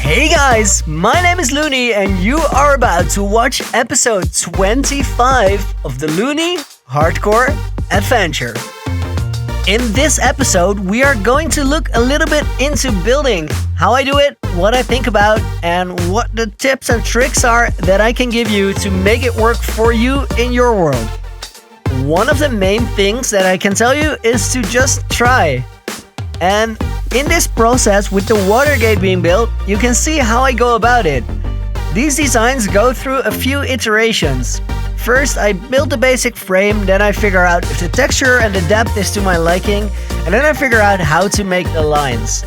Hey guys, my name is Loony and you are about to watch episode 25 of the Loony Hardcore Adventure. In this episode, we are going to look a little bit into building, how I do it, what I think about, and what the tips and tricks are that I can give you to make it work for you in your world. One of the main things that I can tell you is to just try. And in this process with the Watergate being built, you can see how I go about it. These designs go through a few iterations. First, I build the basic frame, then I figure out if the texture and the depth is to my liking, and then I figure out how to make the lines.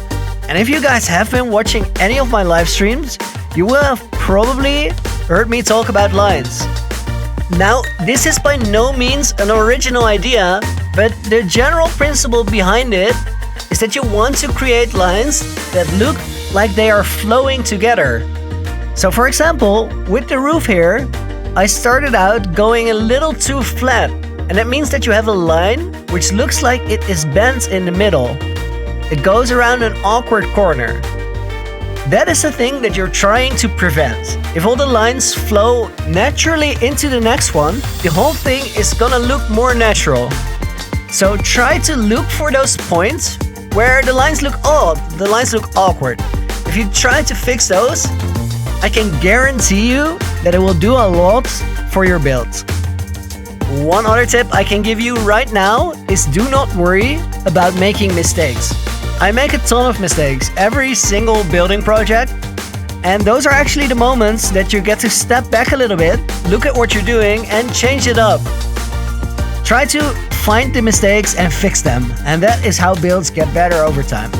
And if you guys have been watching any of my live streams, you will have probably heard me talk about lines. Now, this is by no means an original idea, but the general principle behind it is that you want to create lines that look like they are flowing together. So for example, with the roof here, I started out going a little too flat, and that means that you have a line which looks like it is bent in the middle. It goes around an awkward corner. That is the thing that you're trying to prevent. If all the lines flow naturally into the next one, the whole thing is gonna look more natural. So try to look for those points where the lines look odd, the lines look awkward. If you try to fix those, I can guarantee you that it will do a lot for your build. One other tip I can give you right now is do not worry about making mistakes. I make a ton of mistakes every single building project, and those are actually the moments that you get to step back a little bit, look at what you're doing and change it up. Try to find the mistakes and fix them, and that is how builds get better over time.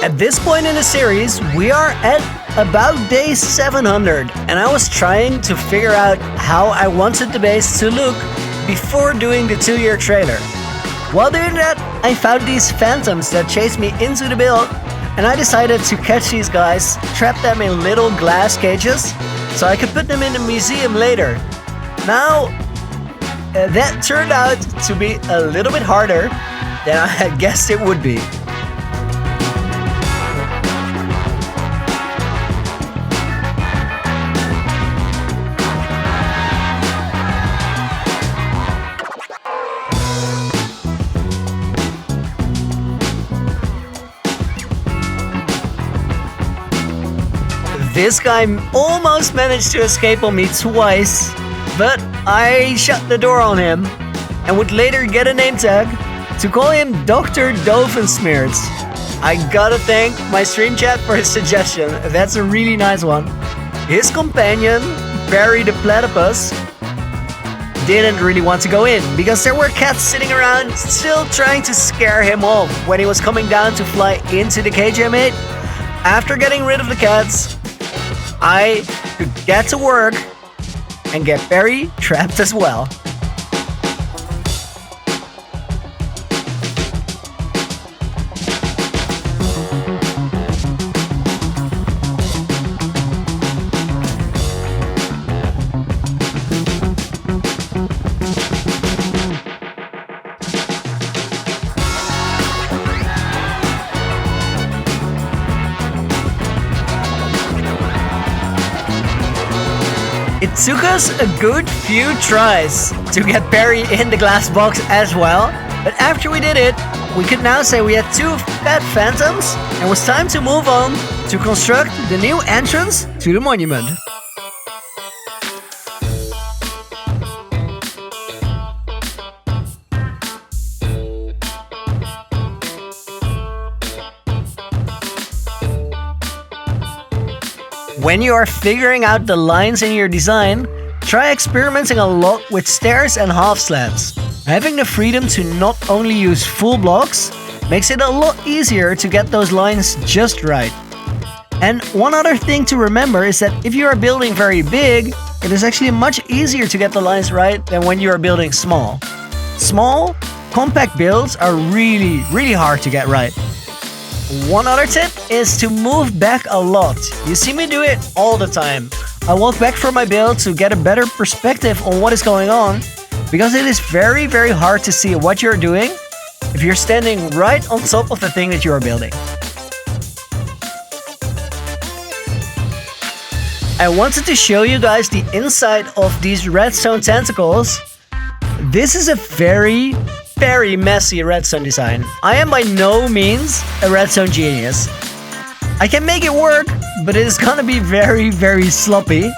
At this point in the series, we are at about day 700, and I was trying to figure out how I wanted the base to look before doing the 2-year trailer. While doing that, I found these phantoms that chased me into the build, and I decided to catch these guys, trap them in little glass cages, so I could put them in a museum later. Now, that turned out to be a little bit harder than I had guessed it would be. This guy almost managed to escape on me twice, but I shut the door on him and would later get a name tag to call him Dr. Doofensmeert. I gotta thank my stream chat for his suggestion, that's a really nice one. His companion, Barry the Platypus, didn't really want to go in because there were cats sitting around still trying to scare him off when he was coming down to fly into the cage I made. After getting rid of the cats, I could get to work and get Barry trapped as well. It took us a good few tries to get Barry in the glass box as well, but after we did it, we could now say we had 2 fat phantoms and it was time to move on to construct the new entrance to the monument. When you are figuring out the lines in your design, try experimenting a lot with stairs and half slabs. Having the freedom to not only use full blocks makes it a lot easier to get those lines just right. And one other thing to remember is that if you are building very big, it is actually much easier to get the lines right than when you are building small. Small, compact builds are really hard to get right. One other tip is to move back a lot. You see me do it all the time. I walk back from my build to get a better perspective on what is going on, because it is very, very hard to see what you're doing if you're standing right on top of the thing that you are building. I wanted to show you guys the inside of these redstone tentacles. This is a very, very messy redstone design. I am by no means a redstone genius. I can make it work, but it is gonna be very, very sloppy.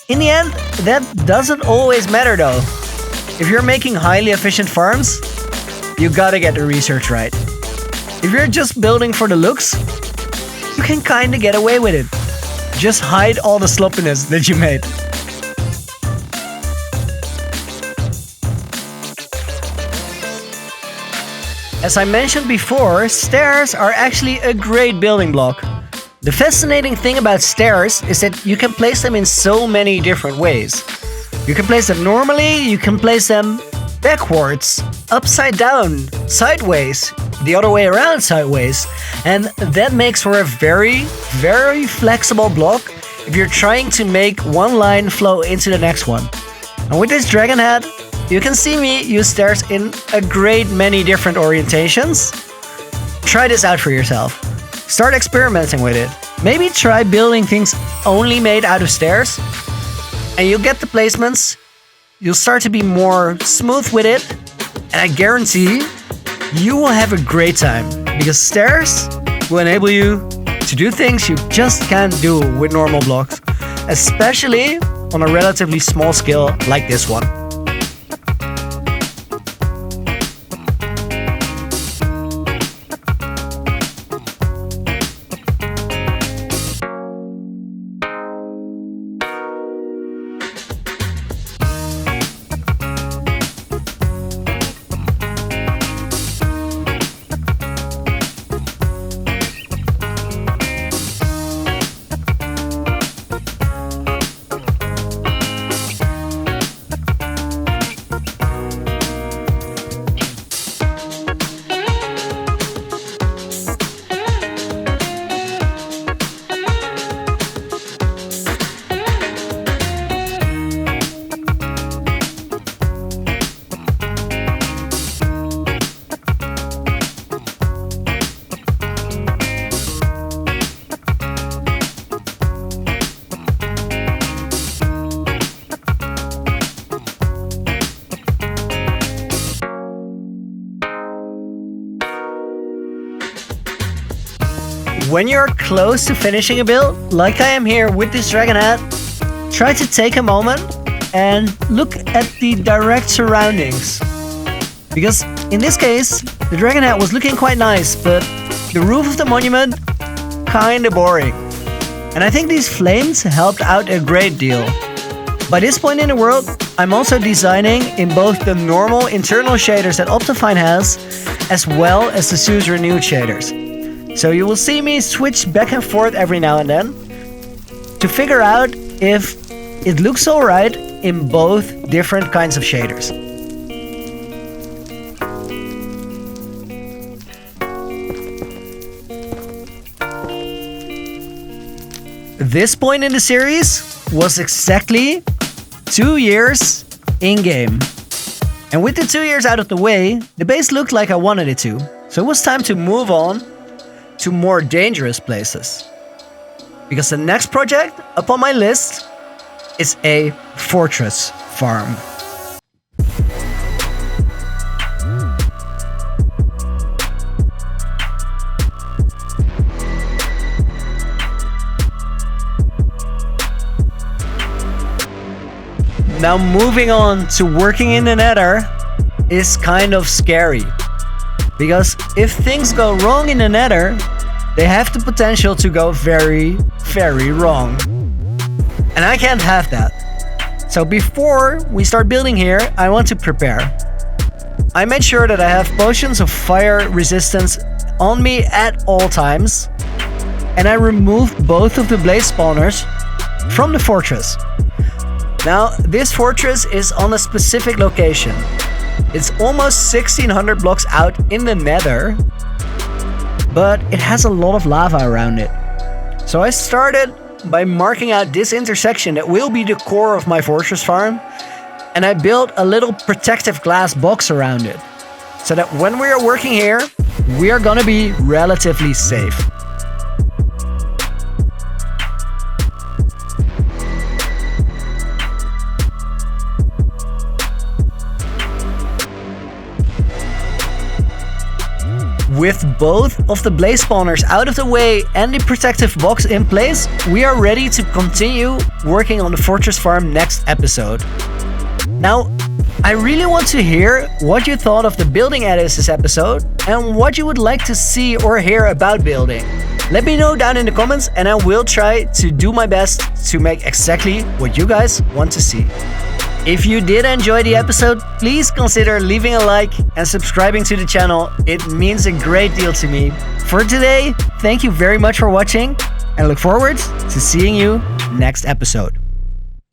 In the end, that doesn't always matter though. If you're making highly efficient farms, you gotta get the research right. If you're just building for the looks, you can kinda get away with it. Just hide all the sloppiness that you made. As I mentioned before, stairs are actually a great building block. The fascinating thing about stairs is that you can place them in so many different ways. You can place them normally, you can place them backwards, upside down, sideways, the other way around sideways. And that makes for a very, very flexible block if you're trying to make one line flow into the next one. And with this dragon head, you can see me use stairs in a great many different orientations. Try this out for yourself. Start experimenting with it. Maybe try building things only made out of stairs, and you'll get the placements. You'll start to be more smooth with it, and I guarantee you will have a great time, because stairs will enable you to do things you just can't do with normal blocks, especially on a relatively small scale like this one. When you're close to finishing a build, like I am here with this dragon head, try to take a moment and look at the direct surroundings. Because in this case, the dragon head was looking quite nice, but the roof of the monument, kinda boring. And I think these flames helped out a great deal. By this point in the world, I'm also designing in both the normal internal shaders that Optifine has, as well as the SUSE renewed shaders. So you will see me switch back and forth every now and then to figure out if it looks alright in both different kinds of shaders. This point in the series was exactly 2 years in-game. And with the 2 years out of the way, the base looked like I wanted it to. So it was time to move on to more dangerous places. Because the next project up on my list is a fortress farm. Now moving on to working in the Nether is kind of scary. Because if things go wrong in the Nether, they have the potential to go very, very wrong. And I can't have that. So before we start building here, I want to prepare. I made sure that I have potions of fire resistance on me at all times. And I removed both of the blade spawners from the fortress. Now, this fortress is on a specific location. It's almost 1600 blocks out in the Nether. but it has a lot of lava around it. So I started by marking out this intersection that will be the core of my fortress farm, and I built a little protective glass box around it, so that when we are working here, we are gonna be relatively safe. With both of the blaze spawners out of the way and the protective box in place, we are ready to continue working on the fortress farm next episode. Now, I really want to hear what you thought of the building edits this episode and what you would like to see or hear about building. Let me know down in the comments and I will try to do my best to make exactly what you guys want to see. If you did enjoy the episode, please consider leaving a like and subscribing to the channel. It means a great deal to me. For today, thank you very much for watching and I look forward to seeing you next episode.